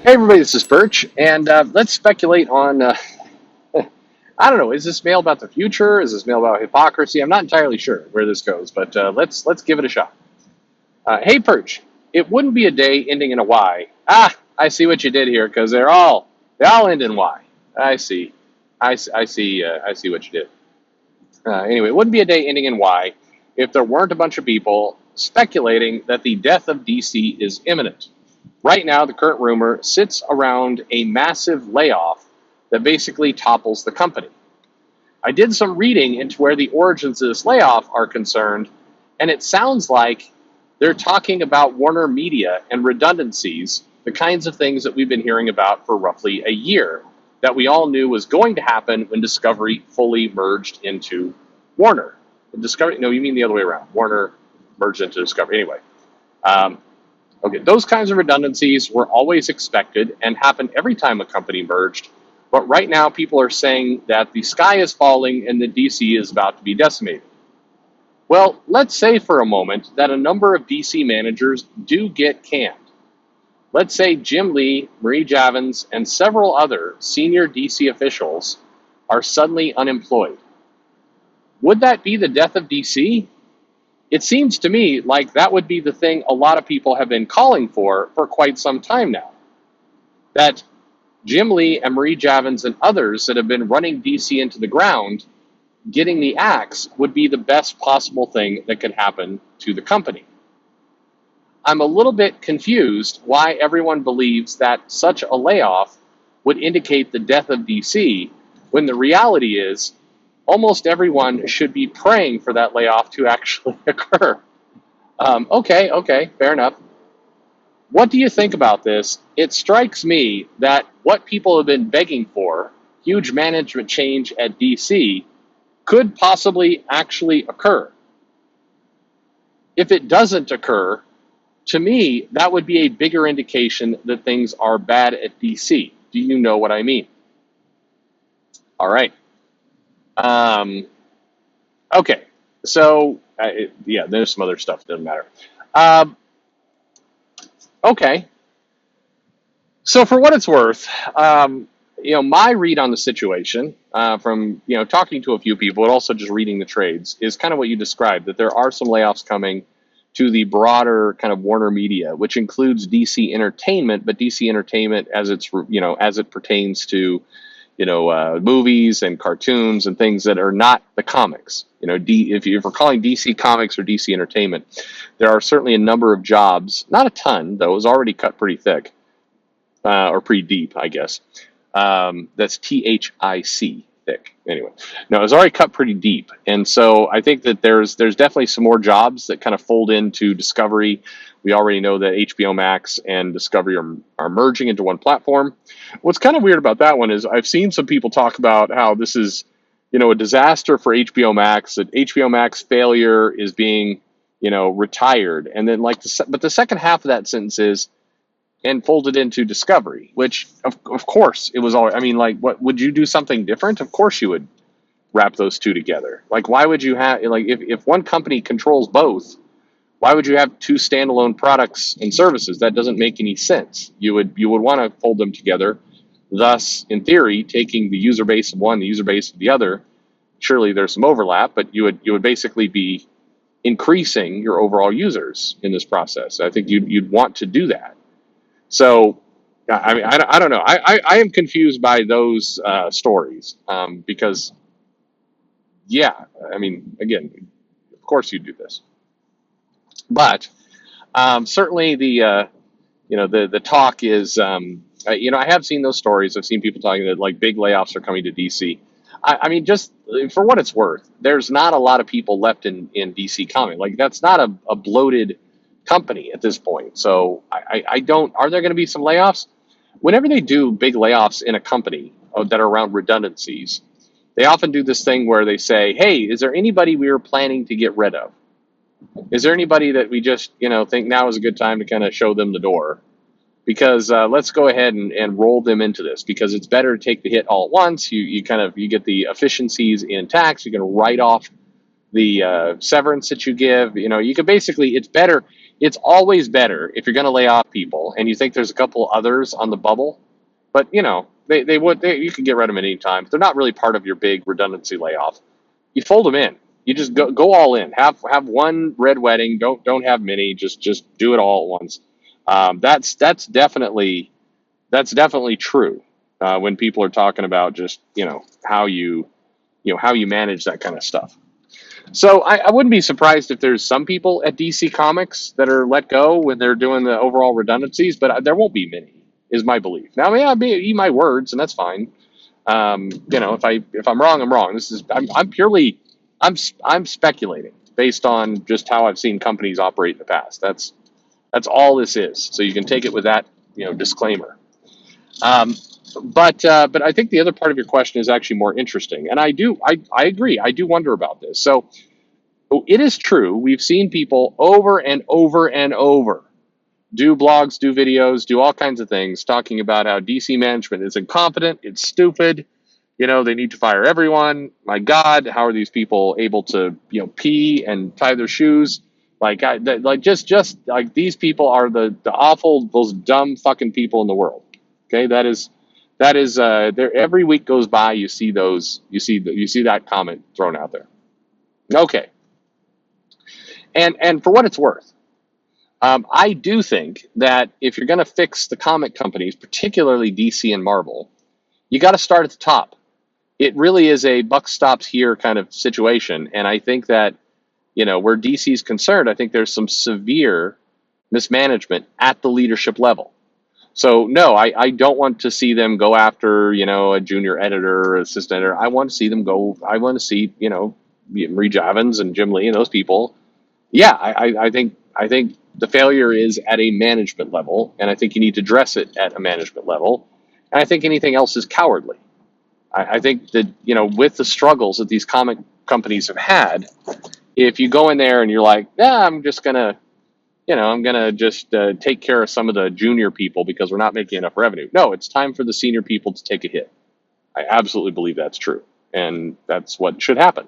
Hey everybody, this is Perch, and let's speculate on. I don't know. Is this mail about the future? Is this mail about hypocrisy? I'm not entirely sure where this goes, but let's give it a shot. Hey Perch, it wouldn't be a day ending in a Y. Ah, I see what you did here because they all end in Y. I see, I see, I see what you did. Anyway, it wouldn't be a day ending in Y if there weren't a bunch of people speculating that the death of DC is imminent. Right now, the current rumor sits around a massive layoff that basically topples the company. I did some reading into where the origins of this layoff are concerned, and it sounds like they're talking about Warner Media and redundancies, the kinds of things that we've been hearing about for roughly a year, that we all knew was going to happen when Discovery fully merged into Warner. Discovery? No, you mean the other way around. Warner merged into Discovery. Anyway, um, okay, those kinds of redundancies were always expected and happened every time a company merged. But right now, people are saying that the sky is falling and the DC is about to be decimated. Well, let's say for a moment that a number of DC managers do get canned. Let's say Jim Lee, Marie Javins, and several other senior DC officials are suddenly unemployed. Would that be the death of DC? It seems to me like that would be the thing a lot of people have been calling for quite some time now. That Jim Lee and Marie Javins and others that have been running DC into the ground, getting the axe would be the best possible thing that could happen to the company. I'm a little bit confused why everyone believes that such a layoff would indicate the death of DC when the reality is almost everyone should be praying for that layoff to actually occur. Okay, fair enough. What do you think about this? It strikes me that what people have been begging for, huge management change at DC, could possibly actually occur. If it doesn't occur, to me, that would be a bigger indication that things are bad at DC. Do you know what I mean? All right. Um, okay. So, yeah, there's some other stuff. Doesn't matter. Um, okay. So for what it's worth, my read on the situation from talking to a few people, and also just reading the trades, is kind of what you described. That there are some layoffs coming to the broader kind of Warner Media, which includes DC Entertainment, but DC Entertainment as it pertains to movies and cartoons and things that are not the comics. If we're calling DC Comics or DC Entertainment, there are certainly a number of jobs, not a ton though. It was already cut pretty thick or pretty deep, I guess. That's THIC, thick. Anyway, no, it's already cut pretty deep, and so I think that there's definitely some more jobs that kind of fold into Discovery. We already know that HBO Max and Discovery are merging into one platform. What's kind of weird about that one is I've seen some people talk about how this is, a disaster for HBO Max. That HBO Max failure is being, retired, and then but the second half of that sentence is and folded into Discovery, which of course it was all. I mean, like, what would you do something different? Of course you would wrap those two together. Like, why would you have if one company controls both? Why would you have two standalone products and services? That doesn't make any sense. You would want to fold them together. Thus, in theory, taking the user base of one, the user base of the other. Surely there's some overlap, but you would basically be increasing your overall users in this process. I think you'd want to do that. So, I mean, I don't know. I am confused by those stories because, yeah, I mean, again, of course you do this, but certainly the talk is, I have seen those stories. I've seen people talking that like big layoffs are coming to DC. I mean, just for what it's worth, there's not a lot of people left in DC Comics. Like, that's not a bloated company at this point. So I don't. Are there going to be some layoffs? Whenever they do big layoffs in a company that are around redundancies, they often do this thing where they say, "Hey, is there anybody we were planning to get rid of? Is there anybody that we just think now is a good time to kind of show them the door?" Because let's go ahead and roll them into this, because it's better to take the hit all at once. You get the efficiencies in tax. You can write off the severance that you give. You can basically, it's better It's always better if you're going to lay off people and you think there's a couple others on the bubble, but you can get rid of them at any time. They're not really part of your big redundancy layoff. You fold them in. You just go all in. Have one red wedding. Don't have many. Just do it all at once. That's definitely true when people are talking about just how you manage that kind of stuff. So I wouldn't be surprised if there's some people at DC Comics that are let go when they're doing the overall redundancies, but there won't be many, is my belief. Now, I may eat my words, and that's fine. If I'm wrong, I'm wrong. I'm purely I'm speculating based on just how I've seen companies operate in the past. That's all this is. So you can take it with that disclaimer. Um, but I think the other part of your question is actually more interesting, and I agree. I do wonder about this. So it is true. We've seen people over and over and over do blogs, do videos, do all kinds of things talking about how DC management is incompetent, it's stupid, they need to fire everyone. My God, how are these people able to, pee and tie their shoes? Just like these people are the awful, most dumb fucking people in the world. Okay, that is there. Every week goes by, you see that comment thrown out there. Okay, and for what it's worth, I do think that if you're going to fix the comic companies, particularly DC and Marvel, you got to start at the top. It really is a buck stops here kind of situation. And I think that, where DC is concerned, I think there's some severe mismanagement at the leadership level. So, no, I don't want to see them go after, a junior editor or assistant editor. I want to see, Reed Javins and Jim Lee and those people. Yeah, I think the failure is at a management level, and I think you need to address it at a management level. And I think anything else is cowardly. I think that, with the struggles that these comic companies have had, if you go in there and you're like, yeah, I'm gonna just take care of some of the junior people because we're not making enough revenue. No, it's time for the senior people to take a hit. I absolutely believe that's true, and that's what should happen.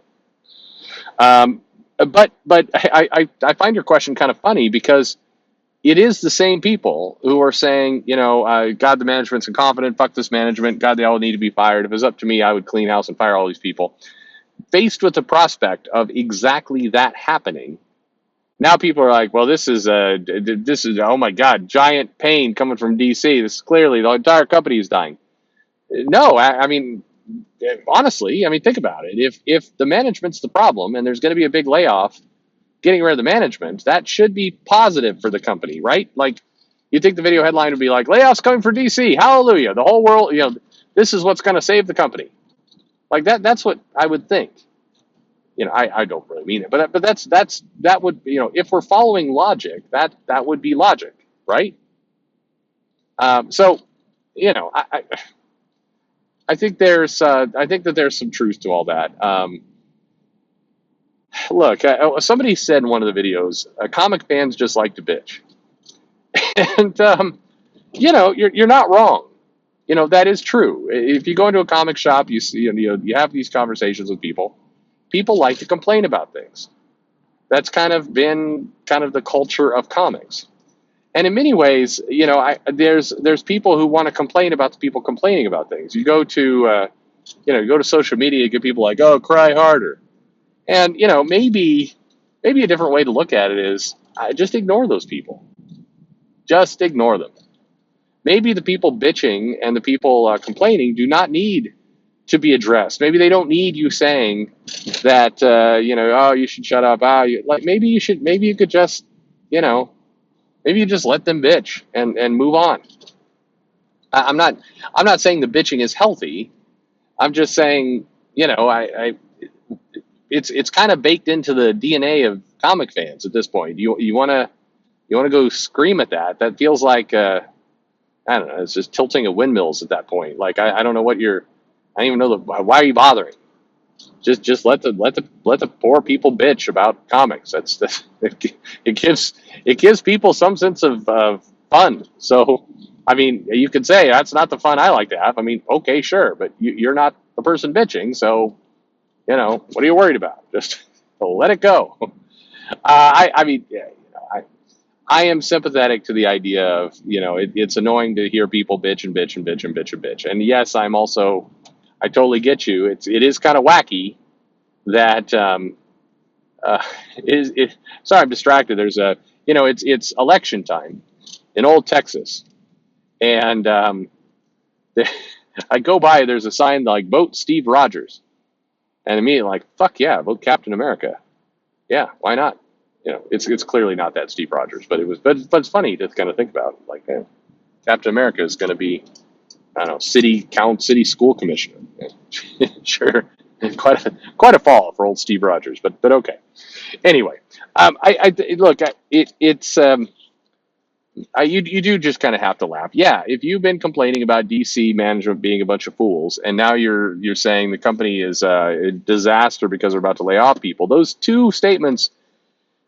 Um, but I find your question kind of funny because it is the same people who are saying, God, the management's incompetent. Fuck this management. God, they all need to be fired. If it was up to me, I would clean house and fire all these people. Faced with the prospect of exactly that happening, now people are like, well, this is oh my God, giant pain coming from DC. This is clearly the entire company is dying. No, I mean, honestly, think about it. If the management's the problem and there's going to be a big layoff, getting rid of the management, that should be positive for the company, right? Like, you think the video headline would be like, layoffs coming for DC, hallelujah, the whole world, this is what's going to save the company. Like that's what I would think. I don't really mean it, but that would, if we're following logic, that would be logic, right? So, I think that there's some truth to all that. Look, somebody said in one of the videos, comic fans just like to bitch. And, you're not wrong. That is true. If you go into a comic shop, you see, you have these conversations with people. People like to complain about things. That's kind of been the culture of comics. And in many ways, there's people who want to complain about the people complaining about things. You go to, you go to social media, you get people like, oh, cry harder. And, maybe a different way to look at it is just ignore those people. Just ignore them. Maybe the people bitching and the people complaining do not need to be addressed. Maybe they don't need you saying that, oh, you should shut up. Maybe you could just, maybe you just let them bitch and move on. I'm not saying the bitching is healthy. I'm just saying, it's kind of baked into the DNA of comic fans at this point. You want to go scream at that. That feels like I don't know. It's just tilting of windmills at that point. Like I don't know what you're. I don't even know why are you bothering. Just let the poor people bitch about comics. It gives people some sense of fun. So you could say that's not the fun I like to have. Okay, sure, but you're not the person bitching. So what are you worried about? Just let it go. Yeah, I am sympathetic to the idea of, it's annoying to hear people bitch and bitch and bitch and bitch and bitch. And yes, I totally get you. It is kind of wacky that, uh, sorry, I'm distracted. There's it's election time in old Texas. And, I go by, there's a sign like vote Steve Rogers. And immediately like, fuck yeah, vote Captain America. Yeah, why not? It's clearly not that Steve Rogers, but it's funny to kind of think about. Like, Captain America is going to be, I don't know, city school commissioner. Sure, quite a fall for old Steve Rogers, but okay. Anyway, look, you do just kind of have to laugh. Yeah, if you've been complaining about DC management being a bunch of fools, and now you're saying the company is a disaster because they're about to lay off people. Those two statements,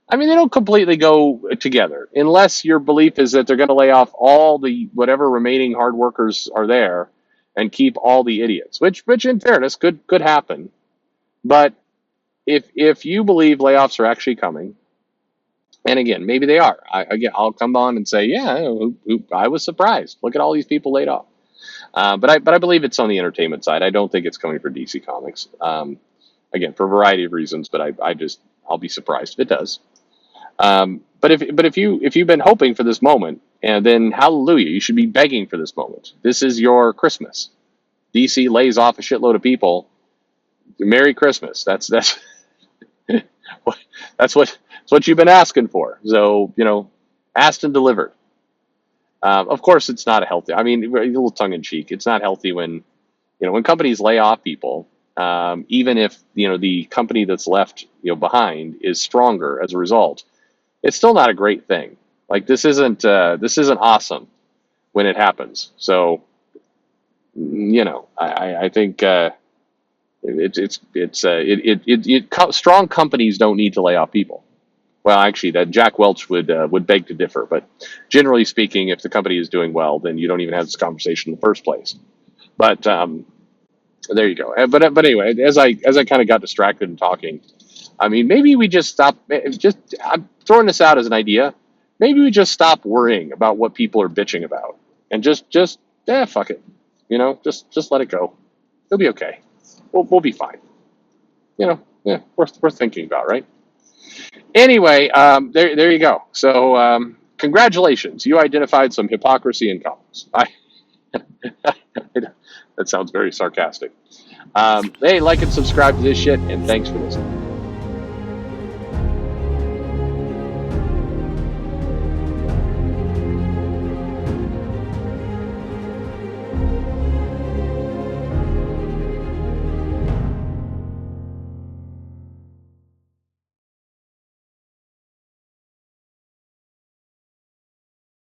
I mean, they don't completely go together unless your belief is that they're going to lay off all the whatever remaining hard workers are there and keep all the idiots, which in fairness could happen. But if you believe layoffs are actually coming, and again, maybe they are. I'll come on and say, yeah, I was surprised. Look at all these people laid off. But I believe it's on the entertainment side. I don't think it's coming for DC Comics. Again, for a variety of reasons, but I'll be surprised if it does. But if you've been hoping for this moment, and then hallelujah, you should be begging for this moment. This is your Christmas. DC lays off a shitload of people. Merry Christmas. That's what you've been asking for. So asked and delivered. Of course, it's not a healthy. I mean, a little tongue in cheek. It's not healthy when companies lay off people. Even if the company that's left behind is stronger as a result, it's still not a great thing. Like this isn't awesome when it happens. So I think strong companies don't need to lay off people. Well, actually, that Jack Welch would beg to differ. But generally speaking, if the company is doing well, then you don't even have this conversation in the first place. But there you go. But anyway, as I kind of got distracted in talking, I mean, maybe we just stop. I'm throwing this out as an idea. Maybe we just stop worrying about what people are bitching about, and just fuck it. Just let it go. It'll be okay. We'll be fine. Worth thinking about, right? Anyway, there you go. So congratulations, you identified some hypocrisy in comics. That sounds very sarcastic. Hey, like and subscribe to this shit, and thanks for listening.